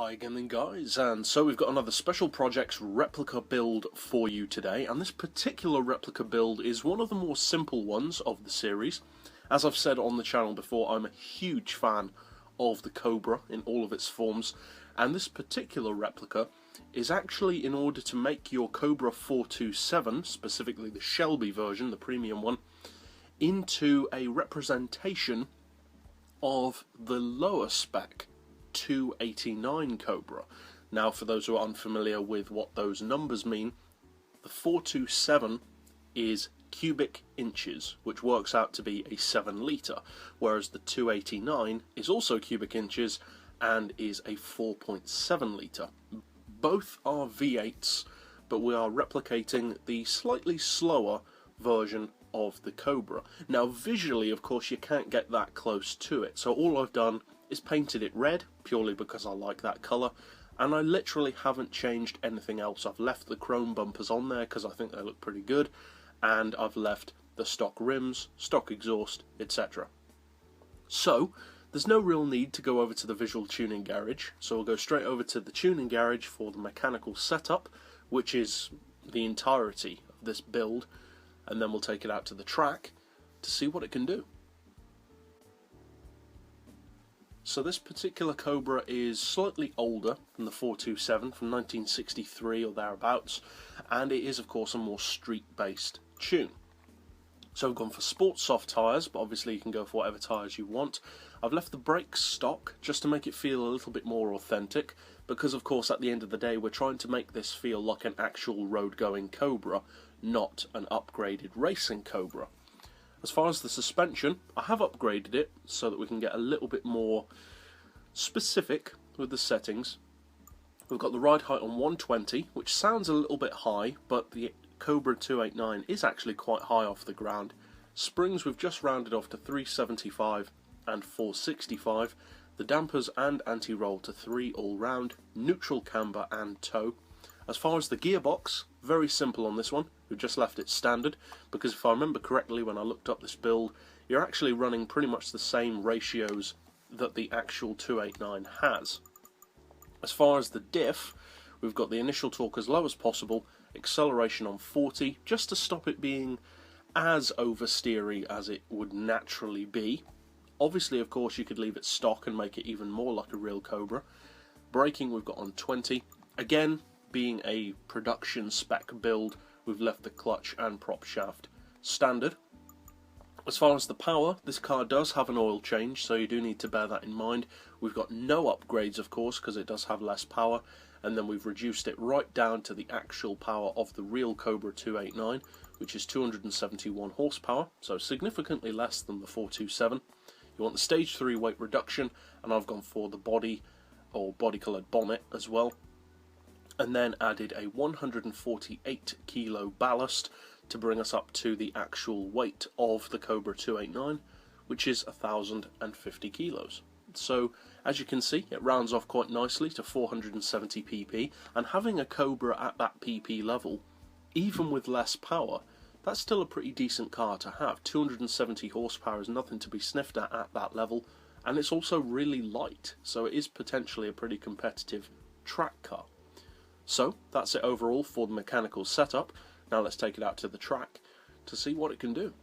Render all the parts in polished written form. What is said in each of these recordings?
Hi again guys, and so we've got another Special Projects replica build for you today, and this particular replica build is one of the more simple ones of the series. As I've said on the channel before, I'm a huge fan of the Cobra in all of its forms, and this particular replica is actually in order to make your Cobra 427, specifically the Shelby version, the premium one, into a representation of the lower spec 289 Cobra. Now, for those who are unfamiliar with what those numbers mean, the 427 is cubic inches, which works out to be a 7 litre, whereas the 289 is also cubic inches and is a 4.7 litre. Both are V8s, but we are replicating the slightly slower version of the Cobra. Now, visually, of course, you can't get that close to it, so all I've done is painted it red, purely because I like that colour, and I literally haven't changed anything else. I've left the chrome bumpers on there because I think they look pretty good, and I've left the stock rims, stock exhaust, etc. So, there's no real need to go over to the visual tuning garage, so we'll go straight over to the tuning garage for the mechanical setup, which is the entirety of this build, and then we'll take it out to the track to see what it can do. So this particular Cobra is slightly older than the 427, from 1963 or thereabouts, and it is of course a more street-based tune. So I've gone for sports soft tyres, but obviously you can go for whatever tyres you want. I've left the brakes stock just to make it feel a little bit more authentic, because of course at the end of the day we're trying to make this feel like an actual road-going Cobra, not an upgraded racing Cobra. As far as the suspension, I have upgraded it so that we can get a little bit more specific with the settings. We've got the ride height on 120, which sounds a little bit high, but the Cobra 289 is actually quite high off the ground. Springs we've just rounded off to 375 and 465. The dampers and anti-roll to 3 all round, neutral camber and toe. As far as the gearbox, very simple on this one. We've just left it standard, because if I remember correctly when I looked up this build, you're actually running pretty much the same ratios that the actual 289 has. As far as the diff, we've got the initial torque as low as possible, acceleration on 40, just to stop it being as oversteery as it would naturally be. Obviously, of course, you could leave it stock and make it even more like a real Cobra. Braking we've got on 20. Again, being a production spec build, we've left the clutch and prop shaft standard. As far as the power, this car does have an oil change, so you do need to bear that in mind. We've got no upgrades, of course, because it does have less power, and then we've reduced it right down to the actual power of the real Cobra 289, which is 271 horsepower, so significantly less than the 427. You want the stage 3 weight reduction, and I've gone for the body or body coloured bonnet as well, and then added a 148 kilo ballast to bring us up to the actual weight of the Cobra 289, which is 1050 kilos. So as you can see, it rounds off quite nicely to 470 pp, and having a Cobra at that pp level, even with less power, that's still a pretty decent car to have. 270 horsepower is nothing to be sniffed at that level, and it's also really light, so it is potentially a pretty competitive track car. So that's it overall for the mechanical setup. Now let's take it out to the track to see what it can do.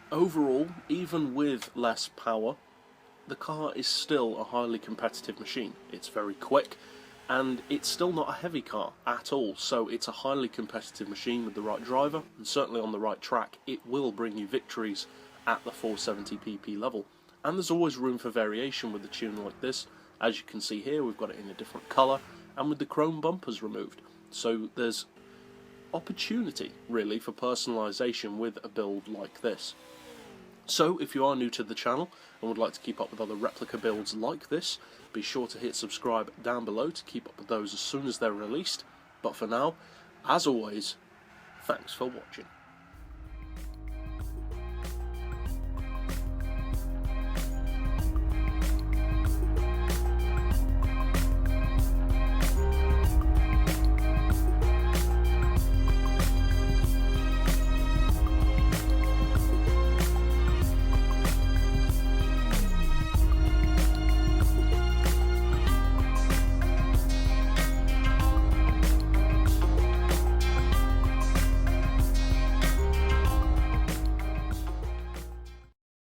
Overall, even with less power, the car is still a highly competitive machine. It's very quick, and it's still not a heavy car at all, so it's a highly competitive machine with the right driver, and certainly on the right track it will bring you victories at the 470 pp level. And there's always room for variation with a tune like this. As you can see here, we've got it in a different colour and with the chrome bumpers removed. So there's opportunity really for personalisation with a build like this. So if you are new to the channel and would like to keep up with other replica builds like this, be sure to hit subscribe down below to keep up with those as soon as they're released. But for now, as always, thanks for watching.